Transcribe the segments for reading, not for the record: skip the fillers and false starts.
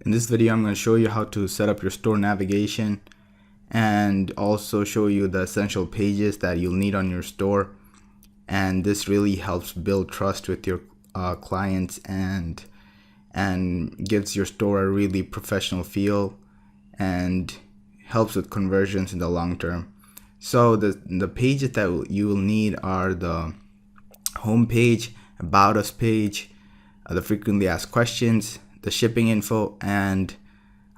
In this video, I'm going to show you how to set up your store navigation and also show you the essential pages that you'll need on your store. And this really helps build trust with your clients and gives your store a really professional feel and helps with conversions in the long term. So the pages that you will need are the home page, about us page, the frequently asked questions, the shipping info, and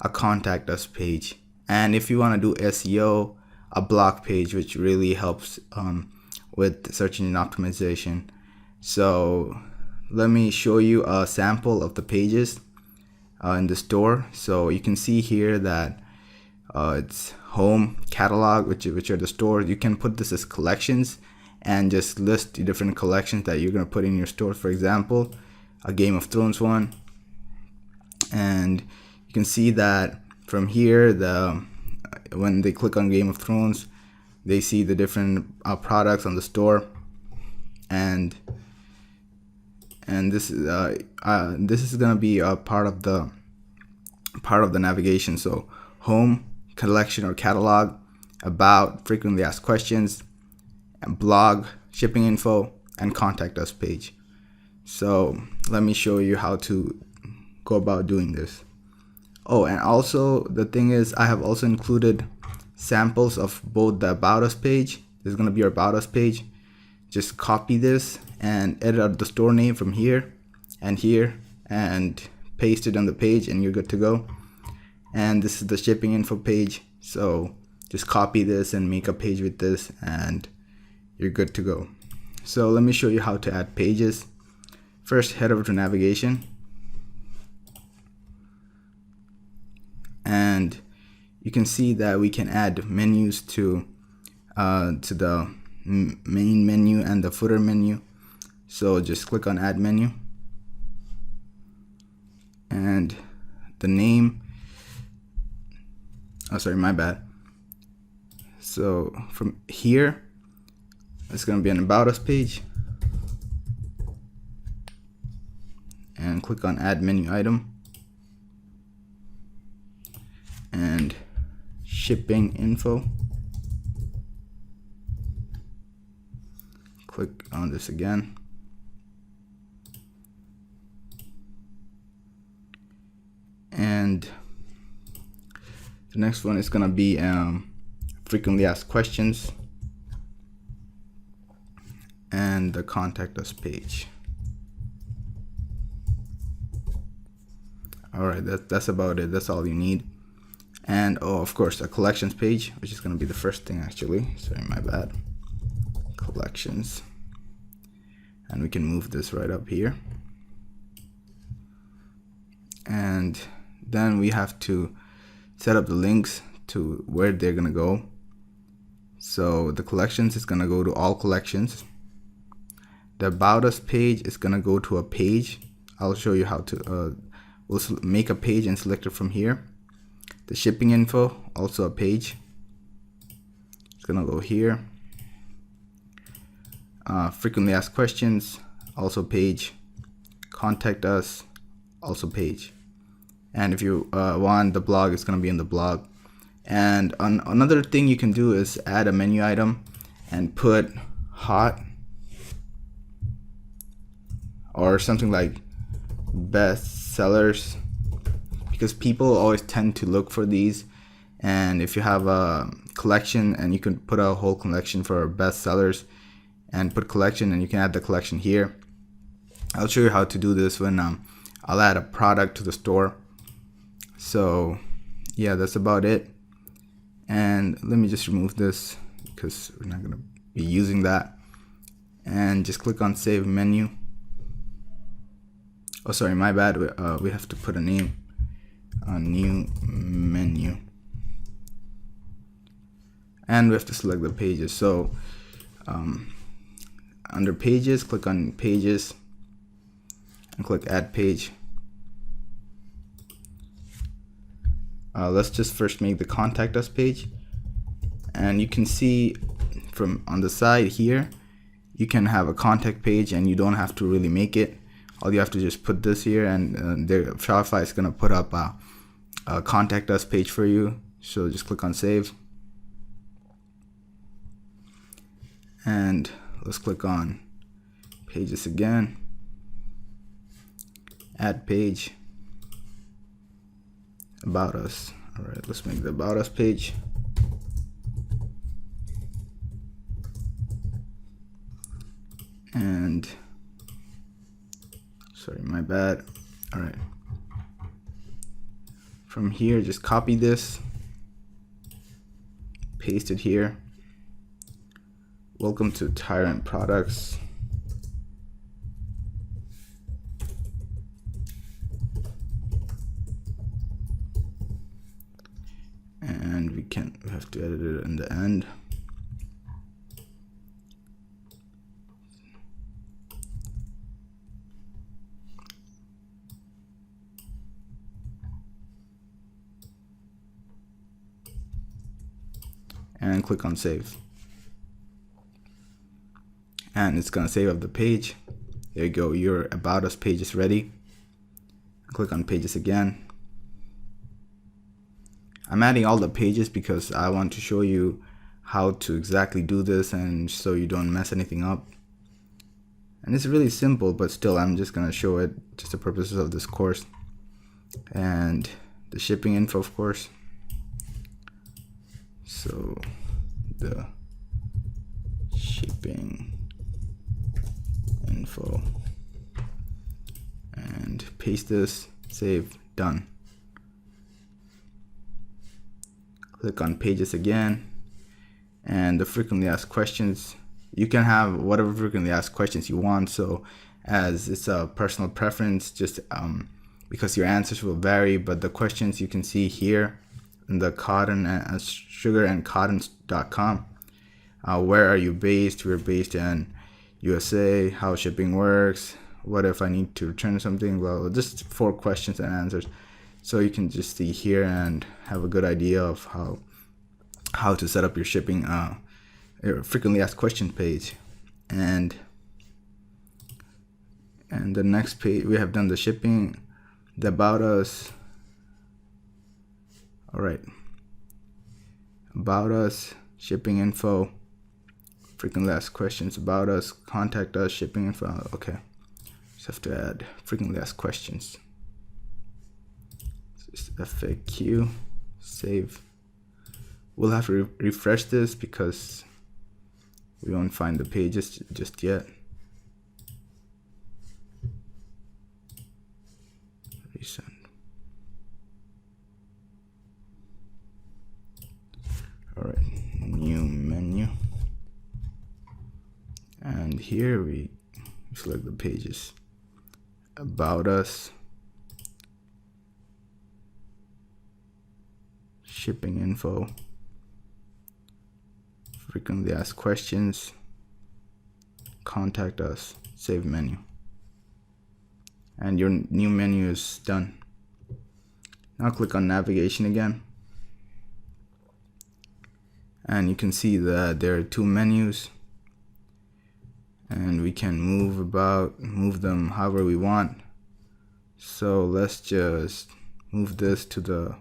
a contact us page. And if you want to do SEO, a blog page, which really helps with search engine optimization. So let me show you a sample of the pages in the store. So you can see here that it's home, catalog, which are the stores. You can put this as collections and just list the different collections that you're going to put in your store. For example, a Game of Thrones one. And you can see that from here, when they click on Game of Thrones, they see the different products on the store, and this is gonna be a part of the navigation. So home, collection or catalog, about, frequently asked questions, and blog, shipping info, and contact us page. So let me show you how to go about doing this. Oh, and also the thing is, I have also included samples of both the about us page. This is going to be our about us page. Just copy this and edit out the store name from here and paste it on the page, and you're good to go. And this is the shipping info page. So just copy this and make a page with this, and you're good to go. So let me show you how to add pages. First, head over to navigation. And you can see that we can add menus to the main menu and the footer menu. So just click on add menu, and the name, oh sorry, my bad. So from here, it's going to be an about us page, and click on add menu item, and shipping info. Click on this again, and the next one is gonna be frequently asked questions and the contact us page. All right, that's about it. That's all you need. And oh, of course, a collections page, which is going to be the first thing actually. Sorry, my bad. Collections. And we can move this right up here. And then we have to set up the links to where they're going to go. So the collections is going to go to all collections. The about us page is going to go to a page. I'll show you how to we'll make a page and select it from here. The shipping info, also a page. It's gonna go here. Frequently asked questions, also page. Contact us, also page. And if you want the blog, it's gonna be in the blog. And another thing you can do is add a menu item and put hot or something like best sellers, because people always tend to look for these. And if you have a collection, and you can put a whole collection for best sellers and put collection, and you can add the collection here. I'll show you how to do this when I'll add a product to the store. So yeah, that's about it. And let me just remove this because we're not going to be using that. And just click on save menu. Oh sorry, my bad. We have to put a name. A new menu, and we have to select the pages. So under pages, click on pages and click add page. Let's just first make the contact us page, and you can see from on the side here, you can have a contact page and you don't have to really make it. All you have to just put this here, and the Shopify is going to put up contact us page for you. So just click on save. And let's click on pages again. Add page. About us. All right, let's make the about us page. And sorry, my bad. All right. From here, just copy this, paste it here. Welcome to Tyrant Products. And we have to edit it in the end. And click on save. And it's gonna save up the page. There you go, your about us page is ready. Click on pages again. I'm adding all the pages because I want to show you how to exactly do this and so you don't mess anything up. And it's really simple, but still I'm just gonna show it just the purposes of this course. And the shipping info, of course. So the shipping info, and paste this, save, done. Click on pages again, and the frequently asked questions, you can have whatever frequently asked questions you want. So as it's a personal preference, just because your answers will vary, but the questions you can see here in the cotton and sugarandcottons.com. Where are you based? We're based in USA. How shipping works. What if I need to return something? Well, just 4 questions and answers. So you can just see here and have a good idea of how to set up your shipping your frequently asked question page. And the next page, we have done the shipping, the about us. All right, about us, shipping info, frequently asked questions, about us, contact us, shipping info. Okay, just have to add frequently asked questions. Just FAQ, save. We'll have to refresh this because we won't find the pages just yet. Resend. All right, new menu, and here we select the pages, about us, shipping info, frequently asked questions, contact us, save menu, and your new menu is done. Now click on navigation again. And you can see that there are 2 menus, and we can move them however we want. So let's just move this to the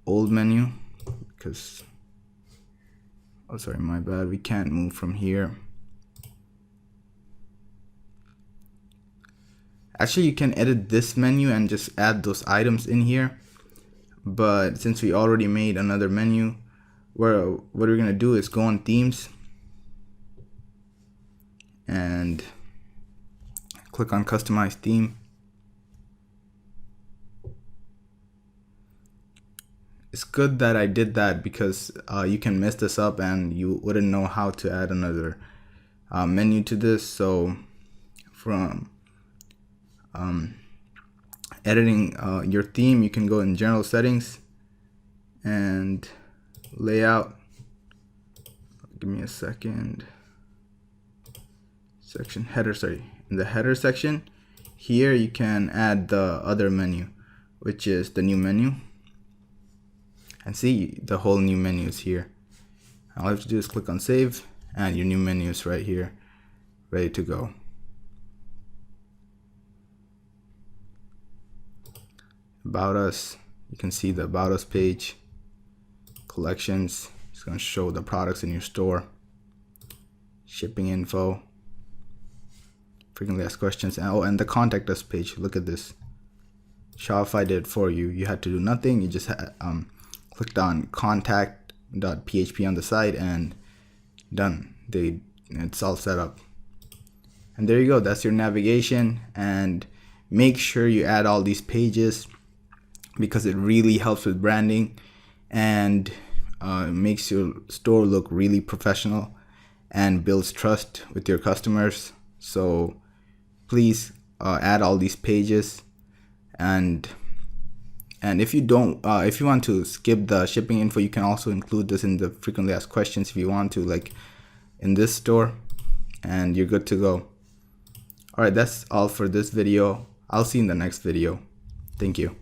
old menu because, oh sorry, my bad, we can't move from here. Actually, you can edit this menu and just add those items in here, but since we already made another menu, what we're gonna do is go on themes and click on customize theme. It's good that I did that because you can mess this up and you wouldn't know how to add another menu to this. So from editing your theme, you can go in general settings and layout. Give me a second. Section header, sorry. In the header section, here you can add the other menu, which is the new menu. And see, the whole new menu is here. All you have to do is click on save, and your new menu is right here, ready to go. About us, You can see the About Us page, collections. It's going to show the products in your store, shipping info, frequently asked questions, and oh, and the contact us page. Look at this. Shopify did it for you. You had to do nothing. You just clicked on contact.php on the side and done. It's all set up. And there you go. That's your navigation. And make sure you add all these pages because it really helps with branding and makes your store look really professional and builds trust with your customers. So please add all these pages. And if you don't, if you want to skip the shipping info, you can also include this in the frequently asked questions if you want to, like in this store, and you're good to go. All right, that's all for this video. I'll see you in the next video. Thank you.